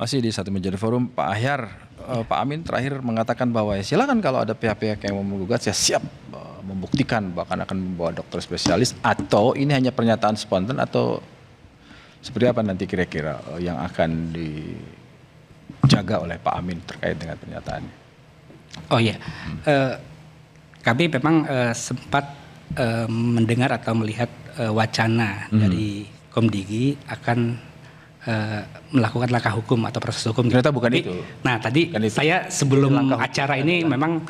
Masih di Satu Meja Forum, Pak Ahyar, Pak Amin terakhir mengatakan bahwa ya silakan kalau ada pihak-pihak yang mau menggugat, saya siap membuktikan bahkan akan membawa dokter spesialis, atau ini hanya pernyataan spontan atau seperti apa nanti kira-kira yang akan dijaga oleh Pak Amin terkait dengan pernyataannya? Oh iya, kami memang sempat mendengar atau melihat wacana dari Komdigi akan melakukan langkah hukum atau proses hukum. Ternyata bukan itu. Nah tadi saya sebelum acara ini memang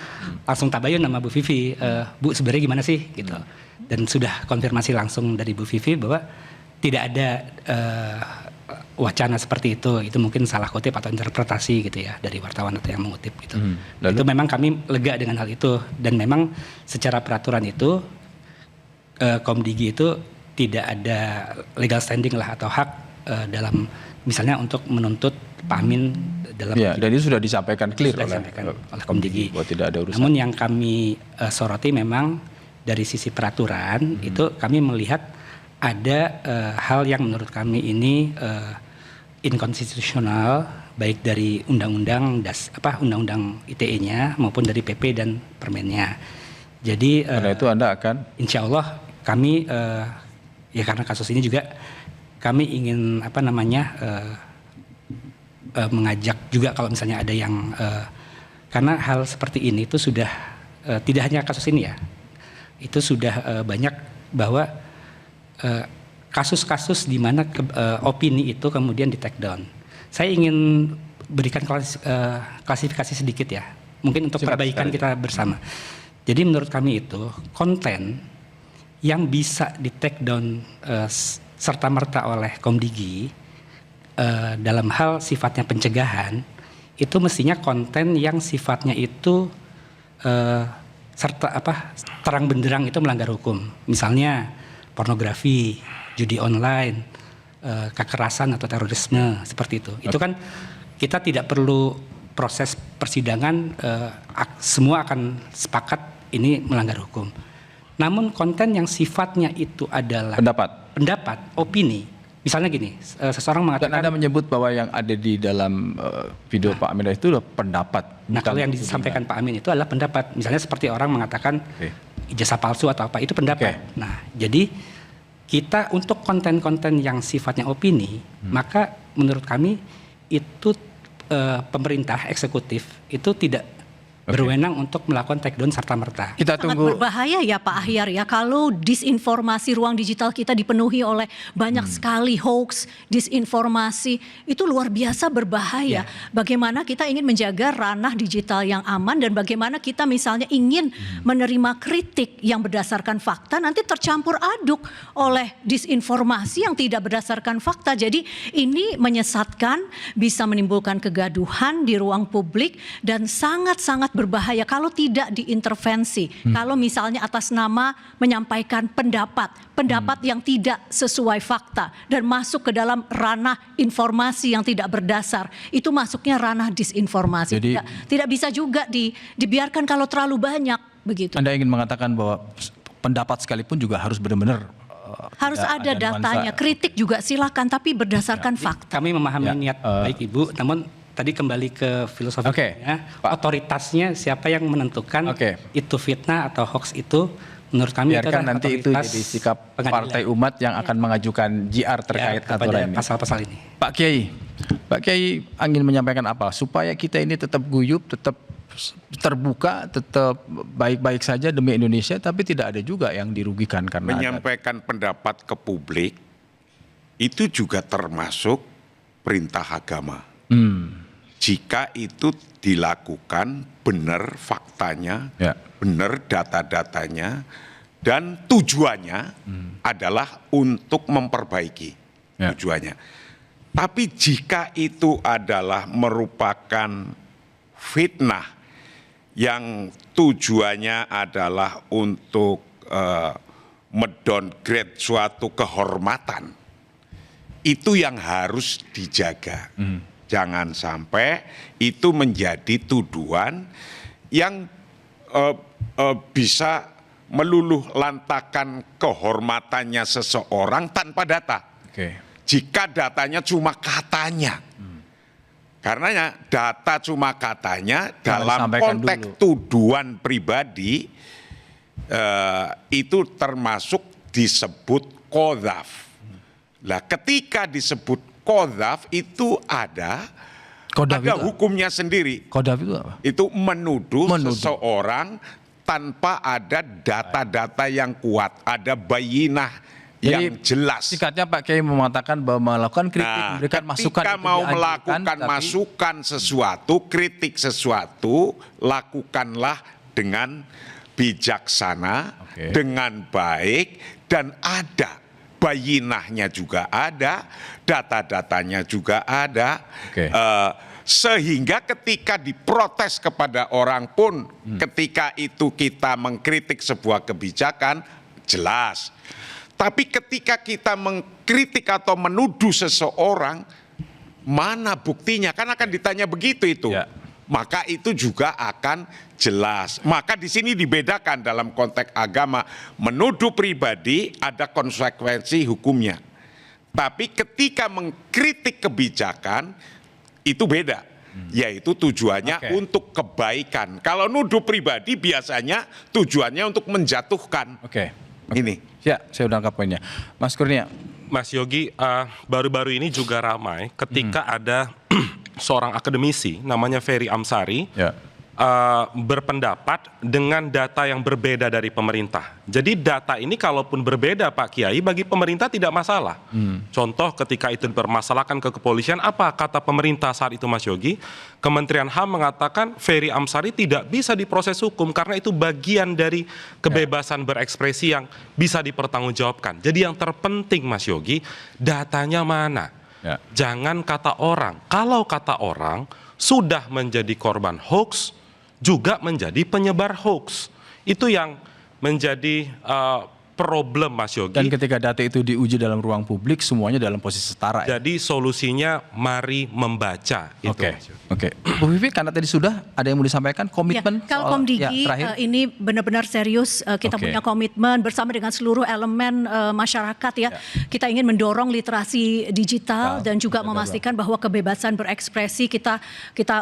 langsung tabayun sama Bu Vivi, Bu sebenarnya gimana sih gitu. Dan sudah konfirmasi langsung dari Bu Vivi bahwa tidak ada wacana seperti itu mungkin salah kutip atau interpretasi gitu ya dari wartawan atau yang mengutip gitu. Itu memang kami lega dengan hal itu, dan memang secara peraturan itu Komdigi itu tidak ada legal standing lah atau hak dalam misalnya untuk menuntut Pak Amin dalam dan itu sudah disampaikan clear oleh Komdigi. Tidak ada urusan. Namun yang kami soroti memang dari sisi peraturan itu kami melihat ada hal yang menurut kami ini inkonstitusional, baik dari undang-undang undang-undang ITE-nya maupun dari PP dan Permennya. Jadi karena itu Anda akan insya Allah kami ya karena kasus ini juga kami ingin mengajak juga kalau misalnya ada yang karena hal seperti ini itu sudah tidak hanya kasus ini ya, itu sudah banyak bahwa kasus-kasus di mana opini itu kemudian di take down. Saya ingin berikan klasifikasi sedikit ya, mungkin untuk perbaikan kita bersama. Jadi menurut kami itu konten yang bisa di take down serta-merta oleh Komdigi dalam hal sifatnya pencegahan, itu mestinya konten yang sifatnya itu terang benderang itu melanggar hukum. Misalnya pornografi, judi online, kekerasan atau terorisme seperti itu. Itu kan kita tidak perlu proses persidangan, semua akan sepakat ini melanggar hukum. Namun konten yang sifatnya itu adalah pendapat, opini. Misalnya gini, seseorang mengatakan. Dan Anda menyebut bahwa yang ada di dalam video Pak Amin itu adalah pendapat. Nah kalau yang disampaikan Pak Amin itu adalah pendapat. Misalnya seperti orang mengatakan ijazah palsu atau apa, itu pendapat. Nah jadi kita untuk konten-konten yang sifatnya opini, maka menurut kami itu pemerintah eksekutif itu tidak berwenang untuk melakukan take down serta-merta. Kita tunggu. Sangat berbahaya ya Pak Ahyar ya kalau disinformasi, ruang digital kita dipenuhi oleh banyak sekali hoax, disinformasi, itu luar biasa berbahaya. Bagaimana kita ingin menjaga ranah digital yang aman, dan bagaimana kita misalnya ingin menerima kritik yang berdasarkan fakta nanti tercampur aduk oleh disinformasi yang tidak berdasarkan fakta. Jadi ini menyesatkan, bisa menimbulkan kegaduhan di ruang publik, dan sangat-sangat berbahaya kalau tidak diintervensi. Kalau misalnya atas nama menyampaikan pendapat yang tidak sesuai fakta dan masuk ke dalam ranah informasi yang tidak berdasar, itu masuknya ranah disinformasi. Jadi, tidak bisa juga dibiarkan kalau terlalu banyak begitu. Anda ingin mengatakan bahwa pendapat sekalipun juga harus benar-benar harus ada datanya. Kritik juga silakan, tapi berdasarkan fakta. Kami memahami niat baik Ibu, namun tadi kembali ke filosofinya, otoritasnya siapa yang menentukan itu fitnah atau hoax itu, menurut kami biarkan nanti itu jadi sikap Partai Umat yang akan mengajukan JR terkait aturan ini. Pasal-pasal ini. Pak Kiai ingin menyampaikan apa supaya kita ini tetap guyup, tetap terbuka, tetap baik-baik saja demi Indonesia, tapi tidak ada juga yang dirugikan karena menyampaikan pendapat ke publik itu juga termasuk perintah agama. Jika itu dilakukan benar faktanya, benar data-datanya, dan tujuannya adalah untuk memperbaiki tujuannya. Tapi jika itu adalah merupakan fitnah yang tujuannya adalah untuk mendowngrade suatu kehormatan, itu yang harus dijaga. Jangan sampai itu menjadi tuduhan yang bisa meluluh lantakan kehormatannya seseorang tanpa data. Jika datanya cuma katanya, Karenanya data cuma katanya Jangan dalam disampaikan konteks dulu. tuduhan pribadi itu termasuk disebut qadzaf. Lah ketika disebut qadzaf itu ada Qadzaf itu apa? hukumnya sendiri. Qadzaf itu apa? Itu menuduh Menuduh. seseorang tanpa ada data-data yang kuat, ada bayinah yang jelas. Singkatnya Pak Kiai mengatakan bahwa melakukan kritik, Nah, memberikan masukan ketika itu mau dianjurkan, melakukan tapi- masukan sesuatu, kritik sesuatu, lakukanlah dengan bijaksana, Oke. dengan baik, dan ada bayinahnya juga ada, data-datanya juga ada. Oke. Sehingga ketika diprotes kepada orang pun, ketika itu kita mengkritik sebuah kebijakan, jelas. Tapi ketika kita mengkritik atau menuduh seseorang, mana buktinya? Kan akan ditanya begitu itu. Ya. Maka itu juga akan jelas. Maka di sini dibedakan dalam konteks agama. Menuduh pribadi ada konsekuensi hukumnya. Tapi ketika mengkritik kebijakan, itu beda. Yaitu tujuannya Oke. untuk kebaikan. Kalau nuduh pribadi biasanya tujuannya untuk menjatuhkan. Oke. Ini. Ya, saya udah angkat poinnya. Mas Kurnia. Mas Yogi, baru-baru ini juga ramai ketika ada seorang akademisi namanya Ferry Amsari Ya. berpendapat dengan data yang berbeda dari pemerintah. Jadi data ini kalaupun berbeda Pak Kiai, bagi pemerintah tidak masalah. Contoh ketika itu dipermasalahkan ke kepolisian, apa kata pemerintah saat itu Mas Yogi? Kementerian HAM mengatakan Ferry Amsari tidak bisa diproses hukum karena itu bagian dari kebebasan berekspresi yang bisa dipertanggungjawabkan. Jadi yang terpenting Mas Yogi, datanya mana? Ya. Jangan kata orang. Kalau kata orang sudah menjadi korban hoax, juga menjadi penyebar hoax. Itu yang menjadi problem Mas Yogi. Dan ketika data itu diuji dalam ruang publik, semuanya dalam posisi setara. Ya? Jadi solusinya mari membaca. Itu, Oke, Mas Yogi. oke. Bu Vivi, karena tadi sudah ada yang mau disampaikan komitmen Ya, kalau soal- Komdigi terakhir. ini benar-benar serius, kita Oke. punya komitmen bersama dengan seluruh elemen masyarakat ya. Kita ingin mendorong literasi digital dan juga memastikan bahwa kebebasan berekspresi kita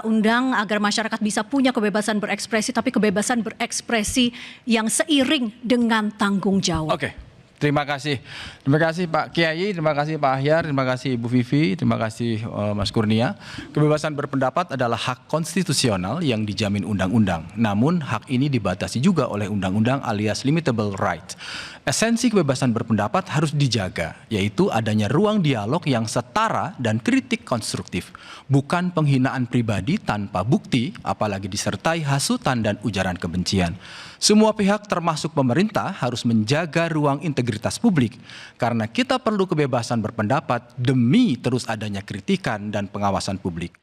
undang agar masyarakat bisa punya kebebasan berekspresi, tapi kebebasan berekspresi yang seiring dengan tanggung jawab. Oke, terima kasih. Terima kasih Pak Kiai, terima kasih Pak Ahyar, terima kasih Bu Vivi, terima kasih Mas Kurnia. Kebebasan berpendapat adalah hak konstitusional yang dijamin undang-undang. Namun hak ini dibatasi juga oleh undang-undang alias limitable right. Esensi kebebasan berpendapat harus dijaga, yaitu adanya ruang dialog yang setara dan kritik konstruktif. Bukan penghinaan pribadi tanpa bukti, apalagi disertai hasutan dan ujaran kebencian. Semua pihak termasuk pemerintah harus menjaga ruang integritas publik karena kita perlu kebebasan berpendapat demi terus adanya kritikan dan pengawasan publik.